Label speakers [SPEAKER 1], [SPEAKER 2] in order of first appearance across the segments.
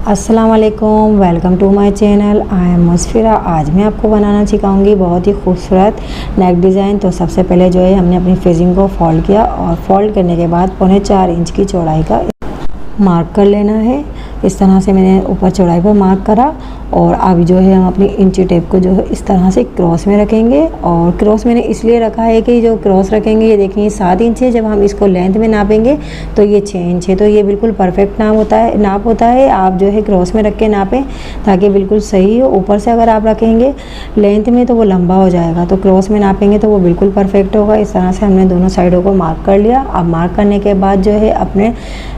[SPEAKER 1] अस्सलाम वालेकुम, welcome to my channel. I am Musfira. आज मैं आपको बनाना सिखाऊंगी बहुत ही खूबसूरत नेक डिज़ाइन। तो सबसे पहले जो है हमने अपनी फेजिंग को फोल्ड किया और फोल्ड करने के बाद 4.25 इंच की चौड़ाई का मार्क कर लेना है। इस तरह से मैंने ऊपर चौड़ाई पर मार्क करा और अब जो है हम अपनी इंची टेप को जो है इस तरह से क्रॉस में रखेंगे। और क्रॉस मैंने इसलिए रखा है कि जो क्रॉस रखेंगे ये देखिए 7 इंच है, जब हम इसको लेंथ में नापेंगे तो ये 6 इंच है। तो ये बिल्कुल परफेक्ट नाप होता है। आप जो है क्रॉस में रख के नापें ताकि बिल्कुल सही हो। ऊपर से अगर आप रखेंगे लेंथ में तो वो लंबा हो जाएगा, तो क्रॉस में नापेंगे तो वो बिल्कुल परफेक्ट होगा। इस तरह से हमने दोनों साइडों को मार्क कर लिया। अब मार्क करने के बाद जो है अपने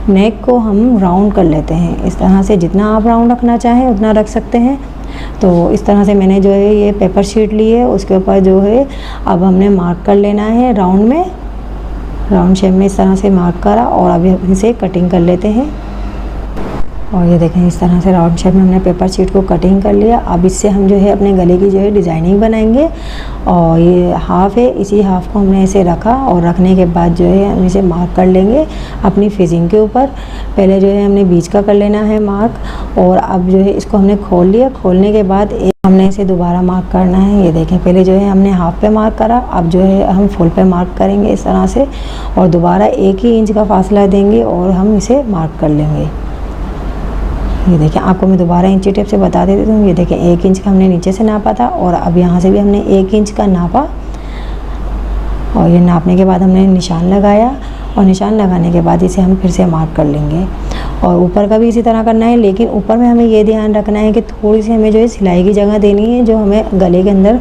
[SPEAKER 1] नेक को हम राउंड कर लेते हैं। इस तरह से जितना आप राउंड रखना चाहें उतना रख सकते हैं। तो इस तरह से मैंने जो है ये पेपर शीट ली है, उसके ऊपर जो है अब हमने मार्क कर लेना है राउंड में, राउंड शेप में इस तरह से मार्क करा और अभी इसे कटिंग कर लेते हैं। और ये देखें इस तरह से राउंड शेप में हमने पेपर शीट को कटिंग कर लिया। अब इससे हम जो है अपने गले की जो है डिज़ाइनिंग बनाएंगे। और ये हाफ़ है, इसी हाफ़ को हमने ऐसे रखा और रखने के बाद जो है हम इसे मार्क कर लेंगे अपनी फिजिंग के ऊपर। पहले जो है हमने बीच का कर लेना है मार्क और अब जो है इसको हमने खोल लिया। खोलने के बाद हमने इसे दोबारा मार्क करना है। ये देखें पहले जो है हमने हाफ पे मार्क करा, अब जो है हम फुल पे मार्क करेंगे इस तरह से और दोबारा 1 ही इंच का फासला देंगे और हम इसे मार्क कर लेंगे। ये देखें आपको मैं दोबारा इंची टेप से बता देती हूँ। ये देखें 1 इंच का हमने नीचे से नापा था और अब यहाँ से भी हमने 1 इंच का नापा। और ये नापने के बाद हमने निशान लगाया और निशान लगाने के बाद इसे हम फिर से मार्क कर लेंगे। और ऊपर का भी इसी तरह करना है, लेकिन ऊपर में हमें ये ध्यान रखना है कि थोड़ी सी हमें जो है सिलाई की जगह देनी है, जो हमें गले के अंदर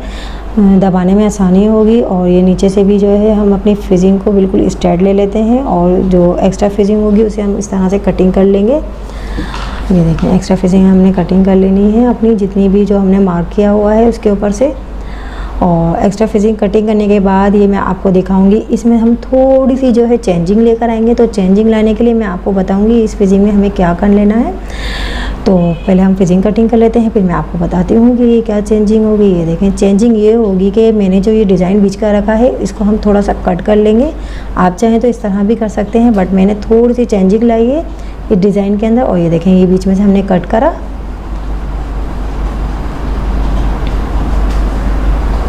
[SPEAKER 1] दबाने में आसानी होगी। और ये नीचे से भी जो है हम अपनी फिजिंग को बिल्कुल स्ट्रेट ले लेते हैं और जो एक्स्ट्रा फिजिंग होगी उसे हम इस तरह से कटिंग कर लेंगे। ये देखें एक्स्ट्रा फिजिंग हमने कटिंग कर लेनी है अपनी जितनी भी जो हमने मार्क किया हुआ है उसके ऊपर से। और एक्स्ट्रा फिजिंग कटिंग करने के बाद ये मैं आपको दिखाऊंगी, इसमें हम थोड़ी सी जो है चेंजिंग लेकर आएंगे। तो चेंजिंग लाने के लिए मैं आपको बताऊंगी इस फिजिंग में हमें क्या कर लेना है। तो पहले हम फिजिंग कटिंग कर लेते हैं, फिर मैं आपको बताती हूँ कि ये क्या चेंजिंग होगी। ये देखें चेंजिंग ये होगी कि मैंने जो ये डिज़ाइन बीच का रखा है इसको हम थोड़ा सा कट कर लेंगे। आप चाहें तो इस तरह भी कर सकते हैं, बट मैंने थोड़ी सी चेंजिंग लाई है इस डिज़ाइन के अंदर। और ये देखें ये बीच में से हमने कट करा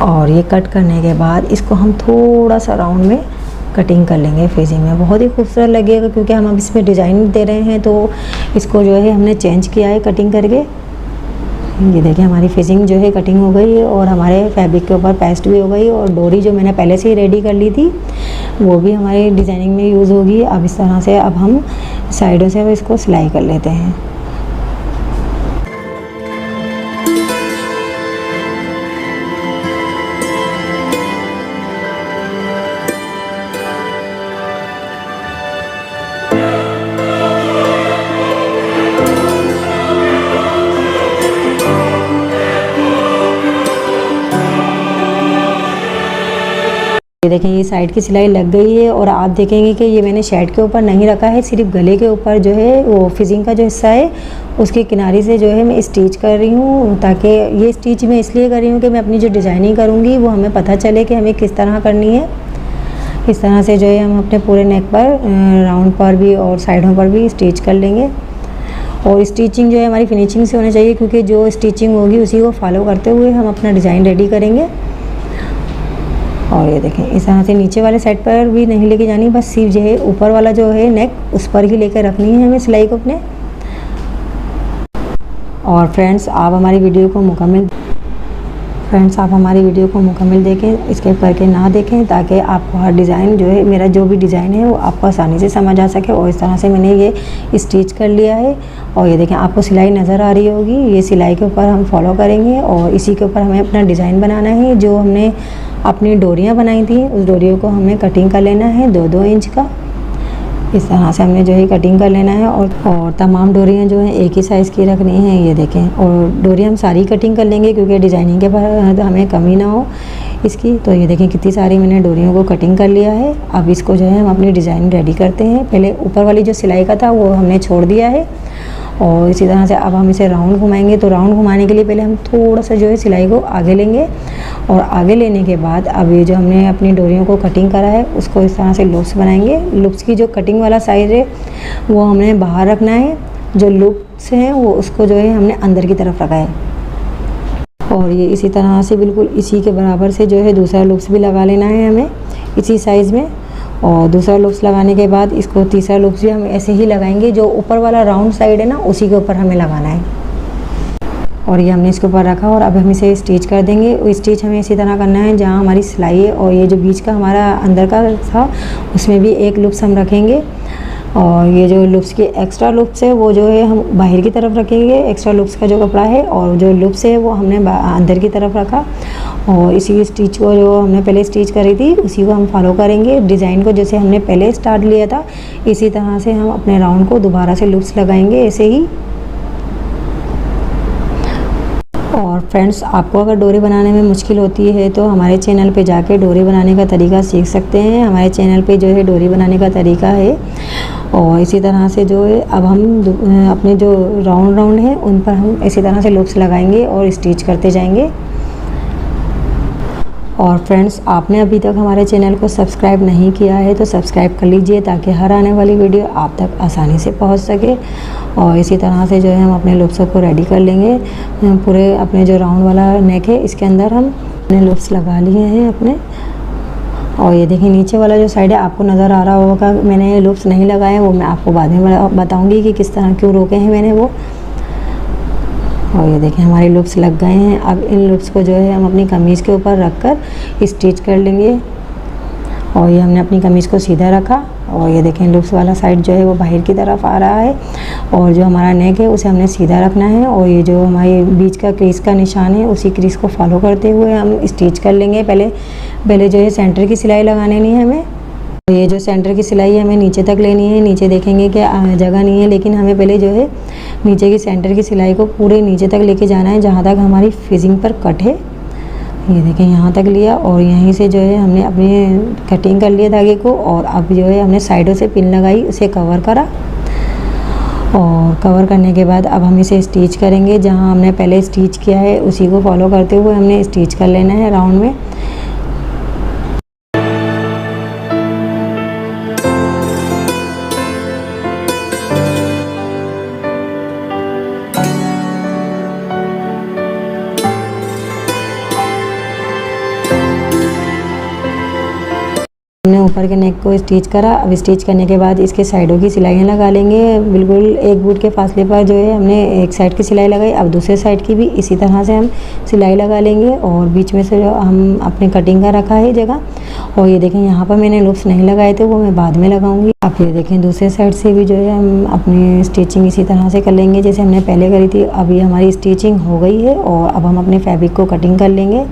[SPEAKER 1] और ये कट करने के बाद इसको हम थोड़ा सा राउंड में कटिंग कर लेंगे फेजिंग में। बहुत ही खूबसूरत लगेगा क्योंकि हम अब इसमें डिज़ाइन दे रहे हैं, तो इसको जो है हमने चेंज किया है कटिंग करके। ये देखिए हमारी फेजिंग जो है कटिंग हो गई है और हमारे फैब्रिक के ऊपर पेस्ट भी हो गई। और डोरी जो मैंने पहले से ही रेडी कर ली थी वो भी हमारी डिज़ाइनिंग में यूज़ होगी। अब इस तरह से अब हम साइडों से अब इसको सिलाई कर लेते हैं। ये देखें ये साइड की सिलाई लग गई है और आप देखेंगे कि ये मैंने शर्ट के ऊपर नहीं रखा है, सिर्फ गले के ऊपर जो है वो फिजिंग का जो हिस्सा है उसके किनारे से जो है मैं स्टिच कर रही हूँ। ताकि ये स्टिच मैं इसलिए कर रही हूँ कि मैं अपनी जो डिज़ाइनिंग करूँगी वो हमें पता चले कि हमें किस तरह करनी है। इस तरह से जो है हम अपने पूरे नेक पर राउंड पर भी और साइडों पर भी स्टिच कर लेंगे। और स्टिचिंग जो है हमारी फिनिशिंग से होनी चाहिए क्योंकि जो स्टिचिंग होगी उसी को फॉलो करते हुए हम अपना डिज़ाइन रेडी करेंगे। और ये देखें इस तरह से नीचे वाले साइड पर भी नहीं लेके जानी, बस सिर्फ जो है ऊपर वाला जो है नेक उस पर ही लेकर रखनी है हमें सिलाई को अपने। और फ्रेंड्स आप हमारी वीडियो को मुकम्मल देखें, स्किप करके ना देखें, ताकि आपको हर डिज़ाइन जो है मेरा जो भी डिज़ाइन है वो आपको आसानी से समझ आ सके। और इस तरह से मैंने ये स्टिच कर लिया है। और ये देखें आपको सिलाई नज़र आ रही होगी, ये सिलाई के ऊपर हम फॉलो करेंगे और इसी के ऊपर हमें अपना डिज़ाइन बनाना है। जो हमने अपनी डोरियाँ बनाई थी उस डोरियों को हमें कटिंग कर लेना है 2-2 इंच का। इस तरह से हमने जो है कटिंग कर लेना है और तमाम डोरियाँ जो हैं एक ही साइज़ की रखनी है। ये देखें और डोरियाँ हम सारी कटिंग कर लेंगे क्योंकि डिज़ाइनिंग के बाद हमें कमी ना हो इसकी। तो ये देखें कितनी सारी मैंने डोरियों को कटिंग कर लिया है। अब इसको जो है हम अपनी डिज़ाइन रेडी करते हैं। पहले ऊपर वाली जो सिलाई का था वो हमने छोड़ दिया है और इसी तरह से अब हम इसे राउंड घुमाएंगे। तो राउंड घुमाने के लिए पहले हम थोड़ा सा जो है सिलाई को आगे लेंगे और आगे लेने के बाद अब ये जो हमने अपनी डोरियों को कटिंग करा है उसको इस तरह से लूप्स बनाएंगे। लूप्स की जो कटिंग वाला साइज़ है वो हमने बाहर रखना है जो लूप्स हैं वो उसको जो है हमने अंदर की तरफ रखा है। और ये इसी तरह से बिल्कुल इसी के बराबर से जो है दूसरा लूप्स भी लगा लेना है हमें इसी साइज़ में। और दूसरा लूप्स लगाने के बाद इसको तीसरा लूप्स भी हम ऐसे ही लगाएंगे, जो ऊपर वाला राउंड साइड है ना उसी के ऊपर हमें लगाना है। और ये हमने इसके ऊपर रखा और अब हम इसे स्टिच कर देंगे। वो स्टिच हमें इसी तरह करना है जहाँ हमारी सिलाई है और ये जो बीच का हमारा अंदर का था उसमें भी एक लूप्स हम रखेंगे। और ये जो लूप्स की एक्स्ट्रा लूप्स है वो जो है हम बाहर की तरफ रखेंगे, एक्स्ट्रा लूप्स का जो कपड़ा है, और जो लूप्स है वो हमने अंदर की तरफ रखा। और इसी स्टिच को जो हमने पहले स्टिच करी थी उसी को हम फॉलो करेंगे। डिज़ाइन को जैसे हमने पहले स्टार्ट लिया था इसी तरह से हम अपने राउंड को दोबारा से लूप्स लगाएंगे ऐसे ही। और फ्रेंड्स, आपको अगर डोरी बनाने में मुश्किल होती है तो हमारे चैनल पे जाके डोरी बनाने का तरीका सीख सकते हैं। हमारे चैनल पे जो है डोरी बनाने का तरीका है। और इसी तरह से जो है अब हम अपने जो राउंड हैं उन पर हम इसी तरह से लूप्स लगाएंगे और स्टिच करते जाएंगे। और फ्रेंड्स, आपने अभी तक हमारे चैनल को सब्सक्राइब नहीं किया है तो सब्सक्राइब कर लीजिए ताकि हर आने वाली वीडियो आप तक आसानी से पहुंच सके। और इसी तरह से जो है हम अपने लूप्सों को रेडी कर लेंगे। पूरे अपने जो राउंड वाला नेक है इसके अंदर हम अपने लूप्स लगा लिए हैं अपने। और ये देखिए नीचे वाला जो साइड है आपको नज़र आ रहा होगा, मैंने लूप्स नहीं लगाए, वो मैं आपको बाद में बताऊँगी कि किस तरह क्यों रोके हैं मैंने वो। और ये देखिए हमारे लूप्स लग गए हैं। अब इन लूप्स को जो है हम अपनी कमीज़ के ऊपर रख कर स्टिच कर लेंगे। और ये हमने अपनी कमीज़ को सीधा रखा और ये देखें लूप्स वाला साइड जो है वो बाहर की तरफ आ रहा है और जो हमारा नेक है उसे हमने सीधा रखना है। और ये जो हमारे बीच का क्रीज का निशान है उसी क्रीज को फॉलो करते हुए हम स्टिच कर लेंगे। पहले जो है सेंटर की सिलाई लगाने नहीं है हमें। ये जो सेंटर की सिलाई हमें नीचे तक लेनी है। नीचे देखेंगे कि जगह नहीं है, लेकिन हमें पहले जो है नीचे की सेंटर की सिलाई को पूरे नीचे तक लेके जाना है जहाँ तक हमारी फिजिंग पर कट है। ये देखें यहाँ तक लिया और यहीं से जो है हमने अपनी कटिंग कर लिया धागे को। और अब जो है हमने साइडों से पिन लगाई, उसे कवर करा। और कवर करने के बाद अब हम इसे स्टिच करेंगे। जहाँ हमने पहले स्टिच किया है उसी को फॉलो करते हुए हमने स्टिच कर लेना है राउंड में। हमने ऊपर के नेक को स्टिच करा। अब स्टिच करने के बाद इसके साइडों की सिलाइयाँ लगा लेंगे। बिल्कुल एक बूट के फासले पर जो है हमने एक साइड की सिलाई लगाई। अब दूसरे साइड की भी इसी तरह से हम सिलाई लगा लेंगे। और बीच में से जो हम अपने कटिंग का रखा है जगह, और ये देखें यहाँ पर मैंने लूप्स नहीं लगाए थे, वो मैं बाद में लगाऊंगी। आप ये देखें दूसरे साइड से भी जो है हम अपनी स्टिचिंग इसी तरह से कर लेंगे जैसे हमने पहले करी थी। अभी हमारी स्टिचिंग हो गई है और अब हम अपने फैब्रिक को कटिंग कर लेंगे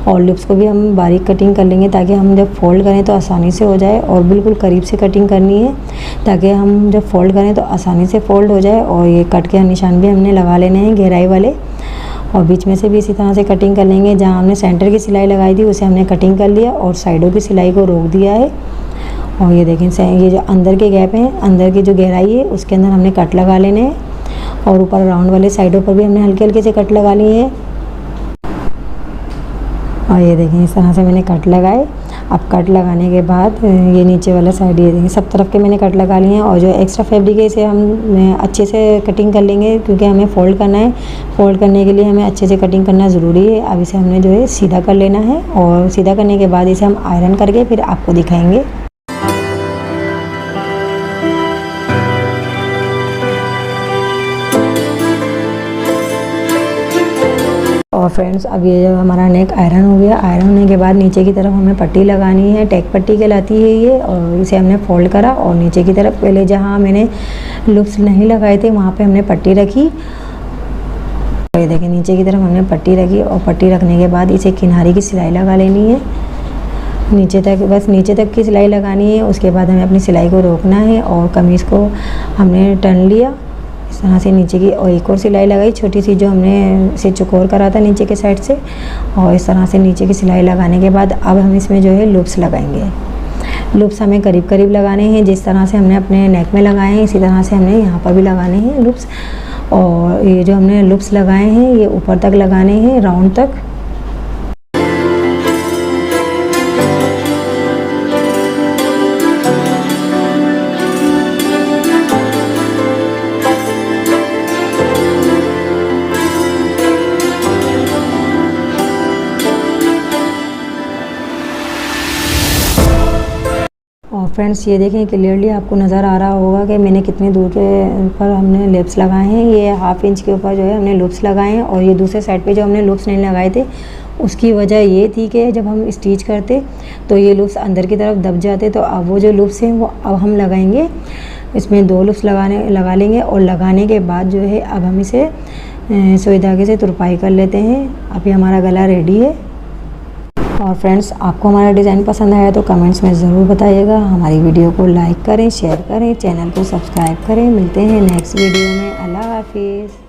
[SPEAKER 1] और लूप्स को भी हम बारीक कटिंग कर लेंगे ताकि हम जब फोल्ड करें तो आसानी से हो जाए। और बिल्कुल करीब से कटिंग करनी है ताकि हम जब फोल्ड करें तो आसानी से फोल्ड हो जाए। और ये कट के निशान भी हमने लगा लेने हैं गहराई वाले। और बीच में से भी इसी तरह से कटिंग कर लेंगे। जहाँ हमने सेंटर की सिलाई लगाई थी उसे हमने कटिंग कर लिया और साइडों की सिलाई को रोक दिया है। और ये देखें ये जो अंदर के गैप हैं, अंदर की जो गहराई है उसके अंदर हमने कट लगा लेने हैं। और ऊपर राउंड वाले साइडों पर भी हमने हल्के हल्के से कट लगा लिए हैं। और ये देखें इस तरह से मैंने कट लगाए। अब कट लगाने के बाद ये नीचे वाला साइड, ये देखें सब तरफ के मैंने कट लगा लिए हैं। और जो एक्स्ट्रा फैब्रिक है इसे हम अच्छे से कटिंग कर लेंगे क्योंकि हमें फ़ोल्ड करना है। फ़ोल्ड करने के लिए हमें अच्छे से कटिंग करना ज़रूरी है। अब इसे हमने जो है सीधा कर लेना है और सीधा करने के बाद इसे हम आयरन करके फिर आपको दिखाएंगे। और फ्रेंड्स, अब ये जो हमारा नेक आयरन हो गया। आयरन होने के बाद नीचे की तरफ हमें पट्टी लगानी है, टैक पट्टी कहलाती है ये। और इसे हमने फोल्ड करा और नीचे की तरफ पहले जहाँ मैंने लूप्स नहीं लगाए थे वहाँ पे हमने पट्टी रखी। और ये देखिए नीचे की तरफ हमने पट्टी रखी और पट्टी रखने के बाद इसे किनारे की सिलाई लगा लेनी है नीचे तक, बस नीचे तक की सिलाई लगानी है। उसके बाद हमें अपनी सिलाई को रोकना है और कमीज़ को हमने टर्न लिया इस तरह से नीचे की, और एक और सिलाई लगाई छोटी सी जो हमने इसे चौकोर करा था नीचे के साइड से। और इस तरह से नीचे की सिलाई लगाने के बाद अब हम इसमें जो है लूप्स लगाएंगे। लूप्स हमें करीब करीब लगाने हैं, जिस तरह से हमने अपने नेक में लगाए हैं इसी तरह से हमने यहाँ पर भी लगाने हैं लूप्स। और ये जो हमने लूप्स लगाए हैं ये ऊपर तक लगाने हैं, राउंड तक। फ्रेंड्स ये देखें क्लियरली आपको नज़र आ रहा होगा कि मैंने कितनी दूर के पर हमने लूप्स लगाए हैं। ये 1/2 इंच के ऊपर जो है हमने लूप्स लगाए हैं। और ये दूसरे साइड पे जो हमने लूप्स नहीं लगाए थे उसकी वजह ये थी कि जब हम स्टिच करते तो ये लूप्स अंदर की तरफ दब जाते। तो अब वो जो लूप्स हैं वो अब हम लगाएंगे, इसमें 2 लूप्स लगा लेंगे। और लगाने के बाद जो है अब हम इसे सुई धागे से तुरपाई कर लेते हैं। अभी हमारा गला रेडी है। और फ्रेंड्स आपको हमारा डिज़ाइन पसंद आया तो कमेंट्स में ज़रूर बताइएगा। हमारी वीडियो को लाइक करें, शेयर करें, चैनल को सब्सक्राइब करें। मिलते हैं नेक्स्ट वीडियो में। अल्लाह हाफिज़।